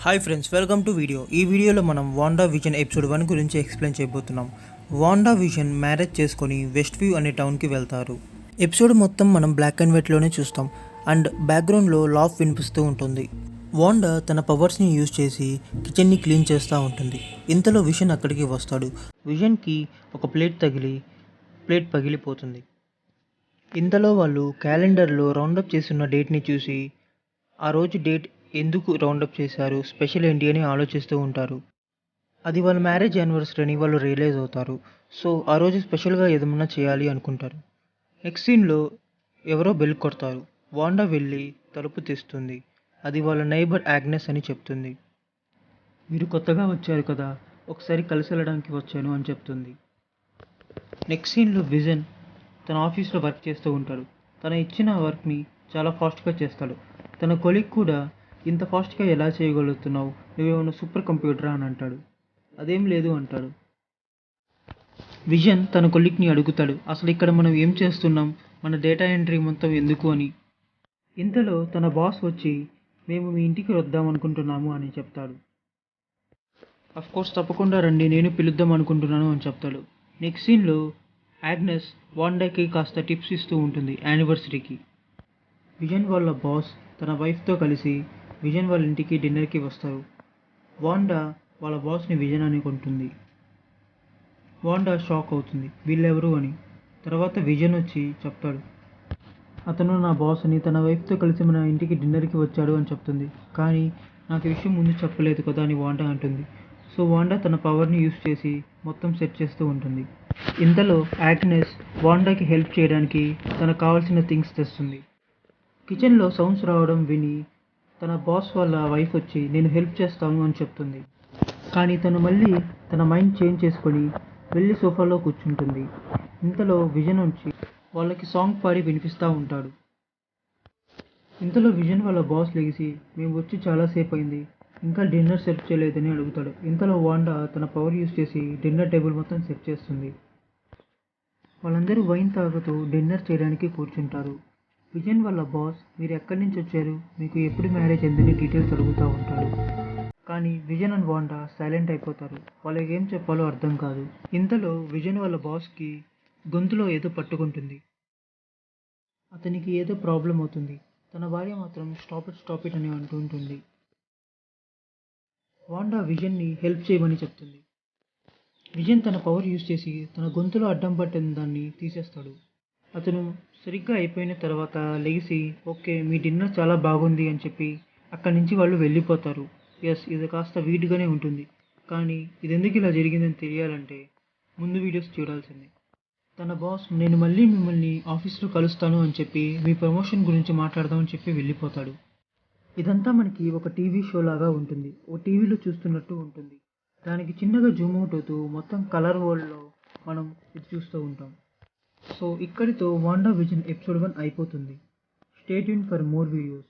Hi friends, welcome to video. ఈ వీడియోలో మనం వాండా విజన్ ఎపిసోడ్ 1 గురించి ఎక్స్ప్లెయిన్ చేయబోతున్నాం. వాండా విజన్ మ్యారేజ్ చేసుకొని వెస్ట్ వ్యూ అనే టౌన్కి వెళ్తారు. ఎపిసోడ్ మొత్తం మనం బ్లాక్ అండ్ వైట్లోనే చూస్తాం అండ్ బ్యాక్గ్రౌండ్లో లాఫ్ వినిపిస్తూ ఉంటుంది. వాండా తన పవర్స్ని యూజ్ చేసి కిచెన్ని క్లీన్ చేస్తూ ఉంటుంది. ఇంతలో విజన్ అక్కడికి వస్తాడు. విజన్కి ఒక ప్లేట్ తగిలి ప్లేట్ పగిలిపోతుంది. ఇంతలో వాళ్ళు క్యాలెండర్లో రౌండప్ చేస్తున్న డేట్ని చూసి ఆ రోజు డేట్ ఎందుకు రౌండప్ చేశారు, స్పెషల్ ఏంటి అని ఆలోచిస్తూ ఉంటారు. అది వాళ్ళ మ్యారేజ్ యానివర్సరీ అని వాళ్ళు రియలైజ్ అవుతారు. సో ఆ రోజు స్పెషల్గా ఏదైనా చేయాలి అనుకుంటారు. నెక్స్ట్ సీన్లో ఎవరో బెల్ కొడతారు. వాండా వెళ్ళి తలుపు తీస్తుంది. అది వాళ్ళ నైబర్ ఆగ్నెస్ అని చెప్తుంది. మీరు కొత్తగా వచ్చారు కదా, ఒకసారి కలిసి వెళ్ళడానికి వచ్చాను అని చెప్తుంది. నెక్స్ట్ సీన్లో విజన్ తన ఆఫీస్లో వర్క్ చేస్తూ ఉంటాడు. తన ఇచ్చిన వర్క్ని చాలా ఫాస్ట్గా చేస్తాడు. తన కొలీగ్ కూడా ఇంత ఫాస్ట్గా ఎలా చేయగలుగుతున్నావు, నువ్వేమన్నా సూపర్ కంప్యూటరా అని అంటాడు. అదేం లేదు అంటాడు. విజన్ తన కొలీగ్ని అడుగుతాడు, అసలు ఇక్కడ మనం ఏం చేస్తున్నాం, మన డేటా ఎంట్రీ మొత్తం ఎందుకు అని. ఇంతలో తన బాస్ వచ్చి మేము మీ ఇంటికి వద్దాం అనుకుంటున్నాము అని చెప్తాడు. అఫ్కోర్స్ తప్పకుండా రండి, నేను పిలుద్దాం అనుకుంటున్నాను అని చెప్తాడు. నెక్స్ట్ సీన్లో ఆగ్నెస్ వాండాకి కాస్త టిప్స్ ఇస్తూ ఉంటుంది యానివర్సరీకి. విజన్ వాళ్ళ బాస్ తన వైఫ్తో కలిసి విజన్ వాళ్ళ ఇంటికి డిన్నర్కి వస్తారు. వాండా వాళ్ళ బాస్ని విజన్ అనుకుంటుంది. వాండా షాక్ అవుతుంది, వీళ్ళెవరు అని. తర్వాత విజన్ వచ్చి చెప్తాడు, అతను నా బాస్ అని, తన వైఫ్తో కలిసి మన ఇంటికి డిన్నర్కి వచ్చాడు అని చెప్తుంది. కానీ నాకు ఈ విషయం ముందు చెప్పలేదు కదా అని వాండా అంటుంది. సో వాండా తన పవర్ని యూస్ చేసి మొత్తం సెట్ చేస్తూ ఉంటుంది. ఇంతలో ఆగ్నెస్ వాండాకి హెల్ప్ చేయడానికి తనకు కావాల్సిన థింగ్స్ తెస్తుంది. కిచెన్లో సౌండ్స్ రావడం విని తన బాస్ వాళ్ళ వైఫ్ వచ్చి నేను హెల్ప్ చేస్తాను అని చెప్తుంది. కానీ తను మళ్ళీ తన మైండ్ చేంజ్ చేసుకొని వెళ్ళి సోఫాలో కూర్చుంటుంది. ఇంతలో విజన్ వచ్చి వాళ్ళకి సాంగ్ పాడి వినిపిస్తూ ఉంటాడు. ఇంతలో విజన్ వాళ్ళ బాస్ లెగిసి మేము వచ్చి చాలాసేపు అయింది, ఇంకా డిన్నర్ సెట్ చేయలేదని అడుగుతాడు. ఇంతలో వాండా తన పవర్ యూస్ చేసి డిన్నర్ టేబుల్ మొత్తం సెట్ చేస్తుంది. వాళ్ళందరూ వైన్ తాగుతూ డిన్నర్ చేయడానికి కూర్చుంటారు. విజన్ వాళ్ళ బాస్ మీరు ఎక్కడి నుంచి వచ్చారు, మీకు ఎప్పుడు మ్యారేజ్ అయిందని డీటెయిల్స్ అడుగుతూ ఉంటాడు. కానీ విజన్ అండ్ వాండా సైలెంట్ అయిపోతారు. వాళ్ళకి ఏం చెప్పాలో అర్థం కాదు. ఇంతలో విజన్ వాళ్ళ బాస్కి గొంతులో ఏదో పట్టుకుంటుంది. అతనికి ఏదో ప్రాబ్లం అవుతుంది. తన భార్య మాత్రం స్టాప్ ఇట్ అని అంటూ ఉంటుంది. వాండా విజన్ని హెల్ప్ చేయమని చెప్తుంది. విజన్ తన పవర్ యూజ్ చేసి తన గొంతులో అడ్డం పట్టిన దాన్ని తీసేస్తాడు. అతను సరిగ్గా అయిపోయిన తర్వాత లేచి ఓకే మీ డిన్నర్ చాలా బాగుంది అని చెప్పి అక్కడి నుంచి వాళ్ళు వెళ్ళిపోతారు. ఎస్, ఇది కాస్త వీడ్గానే ఉంటుంది. కానీ ఇది ఎందుకు ఇలా జరిగిందని తెలియాలంటే ముందు వీడియోస్ చూడాల్సిందే. తన బాస్ నేను మళ్ళీ మిమ్మల్ని ఆఫీస్లో కలుస్తాను అని చెప్పి మీ ప్రమోషన్ గురించి మాట్లాడదామని చెప్పి వెళ్ళిపోతాడు. ఇదంతా మనకి ఒక టీవీ షో లాగా ఉంటుంది. ఓ టీవీలో చూస్తున్నట్టు ఉంటుంది. దానికి చిన్నగా జూమ్ అవుట్ అవుతూ మొత్తం కలర్ వరల్డ్లో మనం ఇది చూస్తూ ఉంటాం. సో ఇక్కడితో వాండా విజన్ ఎపిసోడ్ 1 అయిపోతుంది. Stay tune for more videos.